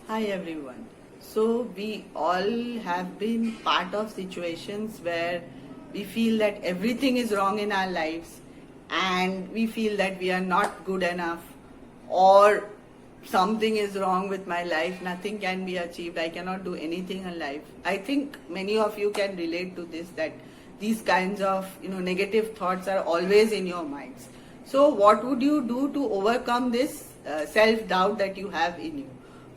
Hi everyone. So we all have been part of situations where we feel that everything is wrong in our lives and we feel that we are not good enough or something is wrong with my life, nothing can be achieved, I cannot do anything in life. I think many of you can relate to this, that these kinds of negative thoughts are always in your minds. So what would you do to overcome this self-doubt that you have in you?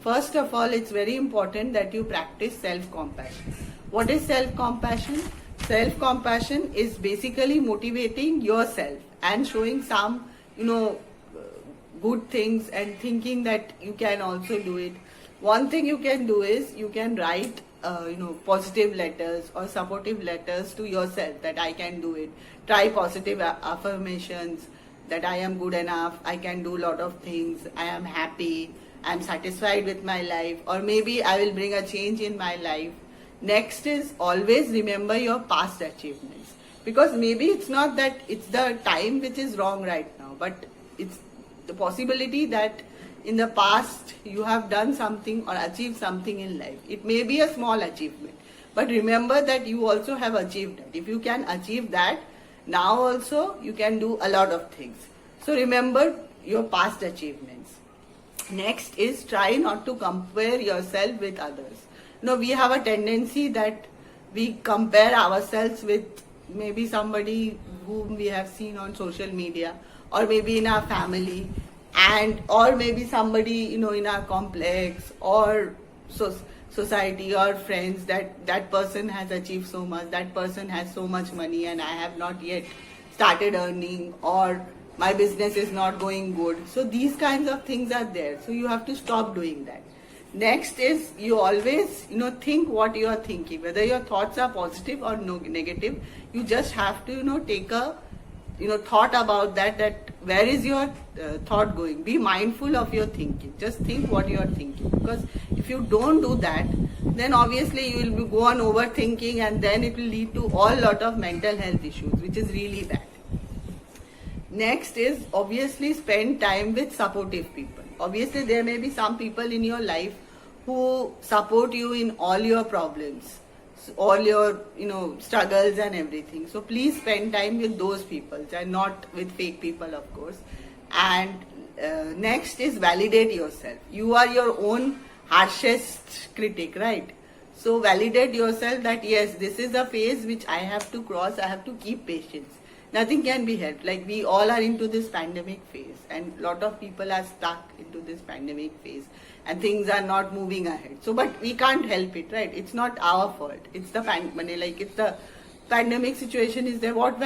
First of all, it's very important that you practice self-compassion. What is self-compassion? Self-compassion is basically motivating yourself and showing some, good things and thinking that you can also do it. One thing you can do is you can write, positive letters or supportive letters to yourself that I can do it. Try positive affirmations that I am good enough, I can do a lot of things, I am happy, I'm satisfied with my life, or maybe I will bring a change in my life. Next is always remember your past achievements, because maybe it's not that it's the time which is wrong right now, but it's the possibility that in the past you have done something or achieved something in life. It may be a small achievement, but remember that you also have achieved it. If you can achieve that, now also you can do a lot of things. So remember your past achievements. Next is try not to compare yourself with others. We have a tendency that we compare ourselves with maybe somebody whom we have seen on social media, or maybe in our family, or maybe somebody in our complex or society or friends, that person has achieved so much, that person has so much money and I have not yet started earning, or my business is not going good. So these kinds of things are there. So you have to stop doing that. Next is you always think what you are thinking, whether your thoughts are positive or negative. You just have to take a thought about that where is your thought going. Be mindful of your thinking. Just think what you are thinking, because if you don't do that, then obviously you will go on overthinking, and then it will lead to all lot of mental health issues, which is really bad. Next is obviously spend time with supportive people. Obviously there may be some people in your life who support you in all your problems, all your struggles and everything. So please spend time with those people and not with fake people, of course. And next is validate yourself. You are your own harshest critic, right? So validate yourself that yes, this is a phase which I have to cross. I have to keep patience. Nothing can be helped. Like, we all are into this pandemic phase, and lot of people are stuck into this pandemic phase, and things are not moving ahead. So, but we can't help it, right? It's not our fault. It's the it's the pandemic situation is there. What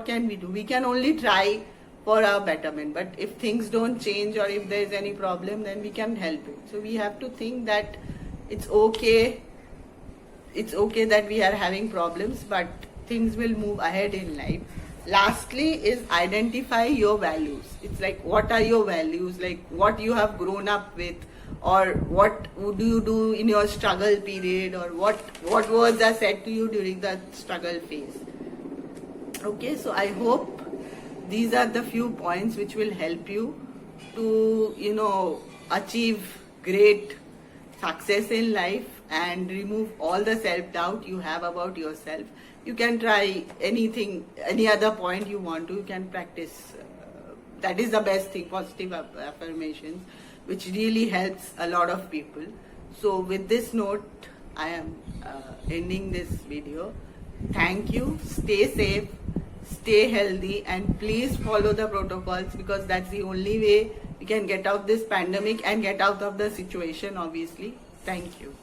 can we do? We can only try for our betterment. But if things don't change, or if there is any problem, then we can help it. So we have to think that it's okay. It's okay that we are having problems, but things will move ahead in life. Lastly is identify your values. It's like, what are your values, like what you have grown up with, or what would you do in your struggle period, or what words are said to you during the struggle phase. Okay, so I hope these are the few points which will help you to achieve great success in life and remove all the self-doubt you have about yourself. You can try anything, any other point you want to, you can practice. That is the best thing, positive affirmations, which really helps a lot of people. So with this note, I am ending this video. Thank you. Stay safe, stay healthy, and please follow the protocols, because that's the only way we can get out this pandemic and get out of the situation, obviously. Thank you.